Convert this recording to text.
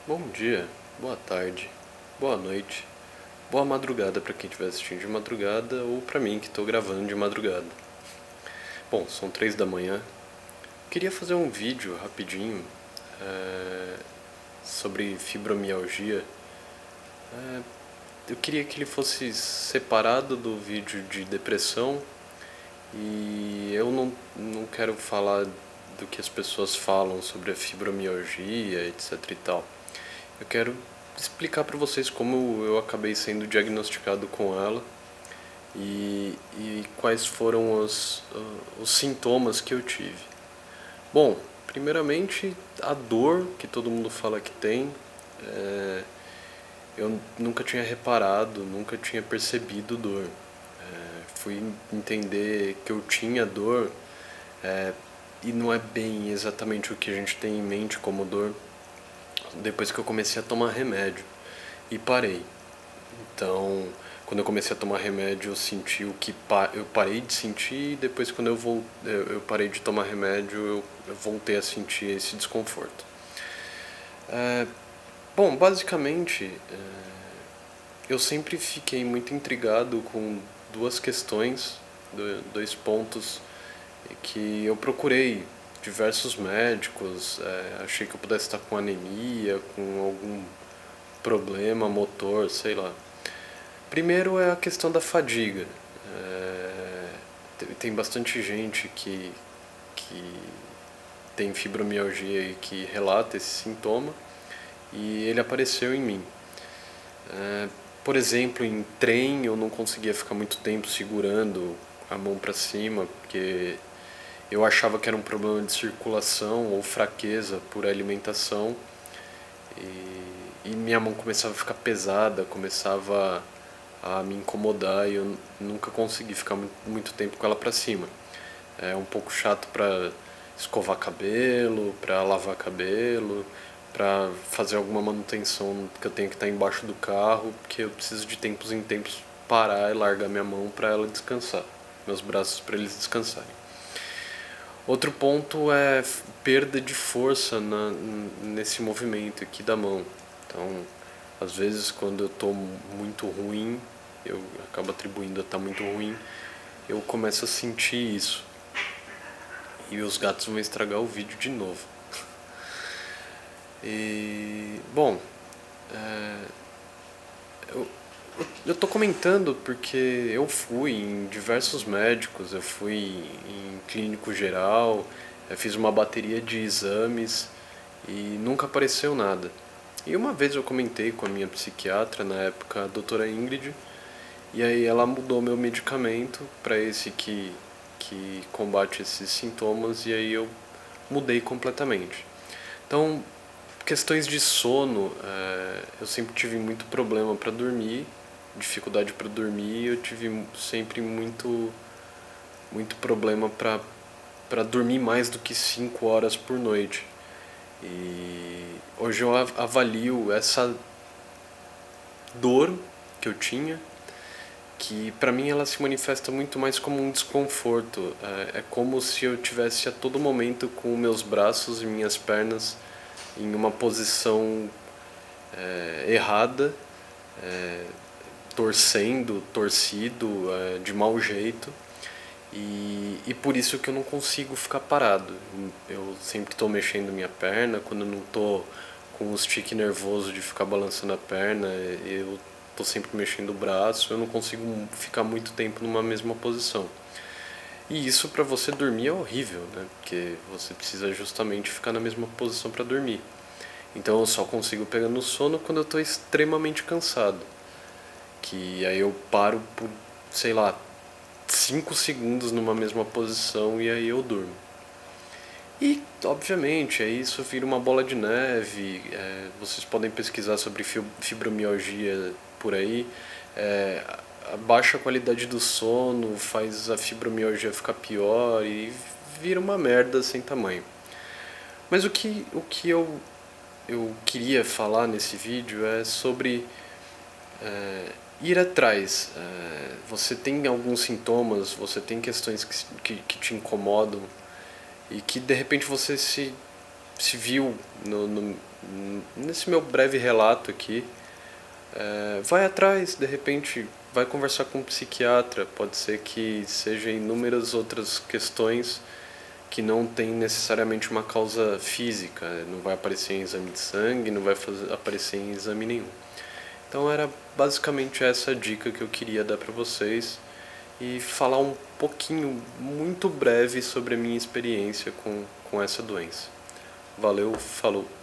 Bom dia, boa tarde, boa noite, boa madrugada para quem estiver assistindo de madrugada ou para mim que estou gravando de madrugada. Bom, são 3 da manhã. Queria fazer um vídeo rapidinho sobre fibromialgia. Eu queria que ele fosse separado do vídeo de depressão e eu não quero falar do que as pessoas falam sobre a fibromialgia, etc e tal. Eu quero explicar para vocês como eu acabei sendo diagnosticado com ela e quais foram os sintomas que eu tive. Bom, primeiramente a dor que todo mundo fala que tem, eu nunca tinha reparado, nunca tinha percebido dor. Fui entender que eu tinha dor e não é bem exatamente o que a gente tem em mente como dor depois que eu comecei a tomar remédio e parei. Então, quando eu comecei a tomar remédio, eu senti o que eu parei de sentir, e depois quando eu parei de tomar remédio, eu voltei a sentir esse desconforto. Bom, basicamente, eu sempre fiquei muito intrigado com duas questões, dois pontos que eu procurei diversos médicos, achei que eu pudesse estar com anemia, com algum problema motor, sei lá. Primeiro é a questão da fadiga. Tem bastante gente que tem fibromialgia e que relata esse sintoma, e ele apareceu em mim. Por exemplo, em trem eu não conseguia ficar muito tempo segurando a mão para cima, porque eu achava que era um problema de circulação ou fraqueza por alimentação, e minha mão começava a ficar pesada, começava a me incomodar, e eu nunca consegui ficar muito tempo com ela para cima. É um pouco chato para escovar cabelo, para lavar cabelo, para fazer alguma manutenção que eu tenho que estar embaixo do carro, porque eu preciso de tempos em tempos parar e largar minha mão para ela descansar, meus braços para eles descansarem. Outro ponto é perda de força nesse movimento aqui da mão. Então, às vezes quando eu estou muito ruim, eu acabo atribuindo a estar muito ruim, eu começo a sentir isso. E os gatos vão estragar o vídeo de novo. E, bom, eu tô comentando porque eu fui em diversos médicos, eu fui em clínico geral, eu fiz uma bateria de exames e nunca apareceu nada. E uma vez eu comentei com a minha psiquiatra, na época a doutora Ingrid, e aí ela mudou meu medicamento para esse que combate esses sintomas, e aí eu mudei completamente. Então, questões de sono, eu sempre tive muito problema para dormir, dificuldade para dormir, eu tive sempre muito problema para dormir mais do que 5 horas por noite. E hoje eu avalio essa dor que eu tinha, que para mim ela se manifesta muito mais como um desconforto. É como se eu tivesse a todo momento com meus braços e minhas pernas em uma posição errada, torcido, de mau jeito, e por isso que eu não consigo ficar parado. Eu sempre estou mexendo minha perna, quando eu não estou com os tique nervoso de ficar balançando a perna, eu estou sempre mexendo o braço, eu não consigo ficar muito tempo numa mesma posição. E isso para você dormir é horrível, né? Porque você precisa justamente ficar na mesma posição para dormir. Então eu só consigo pegar no sono quando eu estou extremamente cansado. Que aí eu paro por, sei lá, 5 segundos numa mesma posição e aí eu durmo. E, obviamente, aí isso vira uma bola de neve. Vocês podem pesquisar sobre fibromialgia por aí. A baixa qualidade do sono faz a fibromialgia ficar pior e vira uma merda sem tamanho. Mas o que eu queria falar nesse vídeo é sobre ir atrás. Você tem alguns sintomas, você tem questões que te incomodam e que de repente você se se viu nesse meu breve relato aqui, vai atrás, de repente vai conversar com um psiquiatra, pode ser que seja inúmeras outras questões que não tem necessariamente uma causa física, não vai aparecer em exame de sangue, não vai aparecer em exame nenhum. Então era basicamente essa dica que eu queria dar para vocês e falar um pouquinho, muito breve, sobre a minha experiência com essa doença. Valeu, falou!